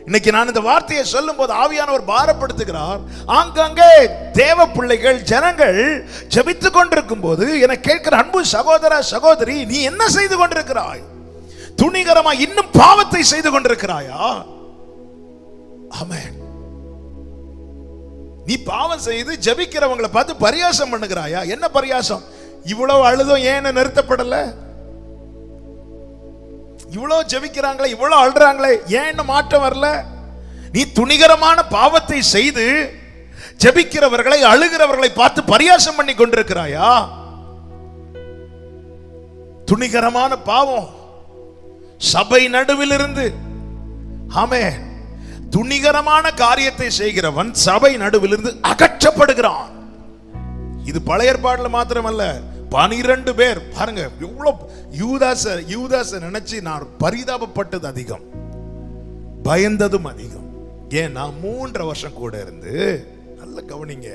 இன்னைக்கு நான் இந்த வார்த்தையை சொல்லும் போது ஆவியானவர் பாரப்படுத்துகிறார். ஆங்காங்கே தேவ பிள்ளைகள் ஜனங்கள் ஜெபித்துக் கொண்டிருக்கும் போது என கேட்கிற அன்பு சகோதர சகோதரி, நீ என்ன செய்து கொண்டிருக்கிறாய்? துணிகரமா இன்னும் பாவத்தை செய்து கொண்டிருக்கிறாயா? ஆமென். நீ பாவம் செய்து ஜெபிக்கிறவங்களை பார்த்து பரியாசம் பண்ணுகிறாயா? என்ன பரியாசம்? இவ்வளவு அழுதும் ஏன் நிறுத்தப்படல? இவ்வளவு ஜெபிக்கிறாங்களே, இவ்வளவு அழுறாங்களே, ஏன் இன்னும் மாற்றம் வரல? நீ துணிகரமான பாவத்தை செய்து ஜெபிக்கிறவர்களை அழுகிறவர்களை பார்த்து பரியாசம் பண்ணி கொண்டிருக்கிறாயா? துணிகரமான பாவம் சபை நடுவில் இருந்து, ஆமென், துணிகரமான காரியத்தை செய்கிறவன் சபை நடுவில் இருந்து அகற்றப்படுகிறான். இது பழைய ஏற்பாடுல மாத்திரமல்ல, 12 பேர் பாருங்க. எவ்வளவு யூதாச நினைச்சு நான் பரிதாபப்பட்டது அதிகம், பயந்ததும் அதிகம். ஏன்னா 3 வருஷம் கூட இருந்து, நல்ல கவனிங்க,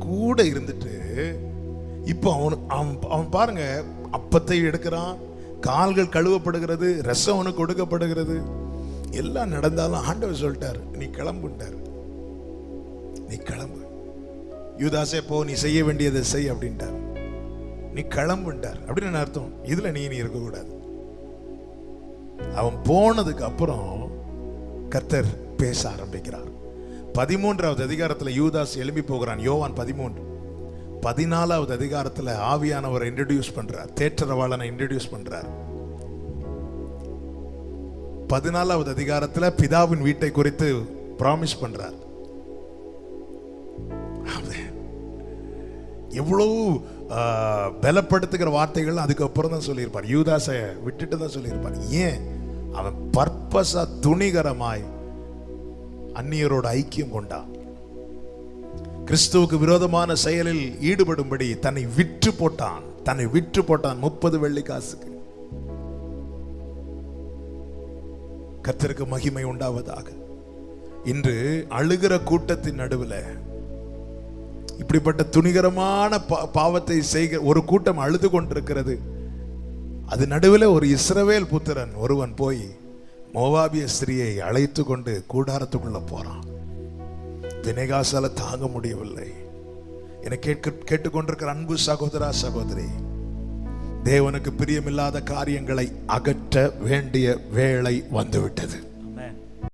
கூட இருந்துட்டு இப்போ அவன் பாருங்க, அப்பத்தை எடுக்கிறான், கால்கள் கழுவப்படுகிறது, ரசம் அவனுக்கு கொடுக்கப்படுகிறது, எல்லாம் நடந்தாலும் ஆண்டவர் சொல்லிட்டார், நீ கிளம்புட்டார், நீ கிளம்பு, யூதாசே போ, நீ செய்ய வேண்டியதை செய் அப்படின்ட்டார், நீ கிளம்புட்டார். அப்படின்னு அர்த்தம், இதுல நீ இருக்கக்கூடாது. அவன் போனதுக்கு அப்புறம் கர்த்தர் பேச ஆரம்பிக்கிறார். 13வது அதிகாரத்தில் யூதாஸ் எழும்பி போகிறான். யோவான் 13. 14வது அதிகாரத்தில் ஆவியானவரை இன்ட்ரோடியூஸ் பண்றார், தேற்றரவாளனை இன்ட்ரோடியூஸ் பண்றார். 14வது அதிகாரத்தில் பிதாவின் வீட்டை குறித்து பிராமிஸ் பண்றார். எவ்வளவு பலப்படுத்துகிற வார்த்தைகள் அதுக்கப்புறம் தான் சொல்லியிருப்பார். யூதாசை விட்டுட்டு தான் சொல்லியிருப்பார். ஏன்? அவன் பர்பஸா துணிகரமாய் அந்நியரோட ஐக்கியம் கொண்டான். கிறிஸ்துவுக்கு விரோதமான செயலில் ஈடுபடும்படி தன்னை விற்று போட்டான். 30 வெள்ளி காசுக்கு. கர்த்தருக்கு மகிமை உண்டாவதாக. இன்று அழுகிற கூட்டத்தின் நடுவில் இப்படிப்பட்ட துணிகரமான பாவத்தை செய்கிற ஒரு கூட்டம் அழுது கொண்டிருக்கிறது. அது நடுவில் ஒரு இஸ்ரவேல் புத்திரன் ஒருவன் போய் மோவாபிய ஸ்திரியை அழைத்து கொண்டு கூடாரத்துக்குள்ள போறான். வினேகாசால தாங்க முடியவில்லை. என கேட்டுக்கொண்டிருக்கிற அன்பு சகோதரா சகோதரி, தேவனுக்கு பிரியமில்லாத காரியங்களை அகற்ற வேண்டிய வேளை வந்துவிட்டது.